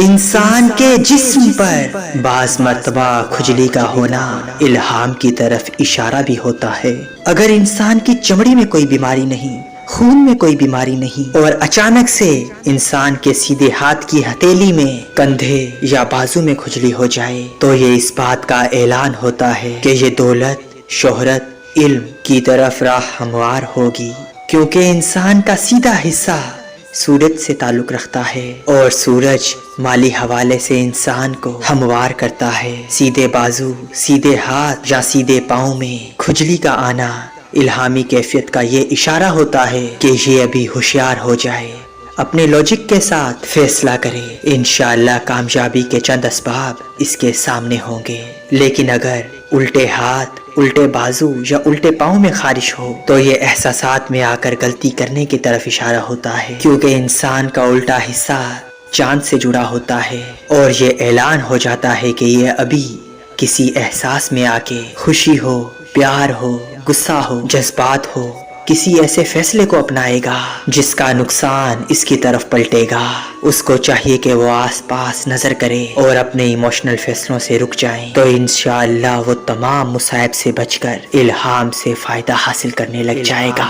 انسان کے جسم پر بعض مرتبہ کھجلی کا ہونا الہام کی طرف اشارہ بھی ہوتا ہے۔ اگر انسان کی چمڑی میں کوئی بیماری نہیں، خون میں کوئی بیماری نہیں، اور اچانک سے انسان کے سیدھے ہاتھ کی ہتھیلی میں، کندھے یا بازو میں کھجلی ہو جائے تو یہ اس بات کا اعلان ہوتا ہے کہ یہ دولت، شہرت، علم کی طرف راہ ہموار ہوگی، کیونکہ انسان کا سیدھا حصہ سورج سے تعلق رکھتا ہے اور سورج مالی حوالے سے انسان کو ہموار کرتا ہے۔ سیدھے بازو، سیدھے ہاتھ یا سیدھے پاؤں میں کھجلی کا آنا الہامی کیفیت کا یہ اشارہ ہوتا ہے کہ یہ ابھی ہوشیار ہو جائے، اپنے لاجک کے ساتھ فیصلہ کرے۔ انشاءاللہ کامیابی کے چند اسباب اس کے سامنے ہوں گے، لیکن اگر الٹے ہاتھ، الٹے بازو یا الٹے پاؤں میں خارش ہو تو یہ احساسات میں آ کر غلطی کرنے کی طرف اشارہ ہوتا ہے، کیونکہ انسان کا الٹا حصہ چاند سے جڑا ہوتا ہے اور یہ اعلان ہو جاتا ہے کہ یہ ابھی کسی احساس میں آ کے خوشی ہو، پیار ہو، غصہ ہو، جذبات ہو، کسی ایسے فیصلے کو اپنائے گا جس کا نقصان اس کی طرف پلٹے گا۔ اس کو چاہیے کہ وہ آس پاس نظر کرے اور اپنے ایموشنل فیصلوں سے رک جائیں، تو انشاءاللہ وہ تمام مصائب سے بچ کر الہام سے فائدہ حاصل کرنے لگ جائے گا۔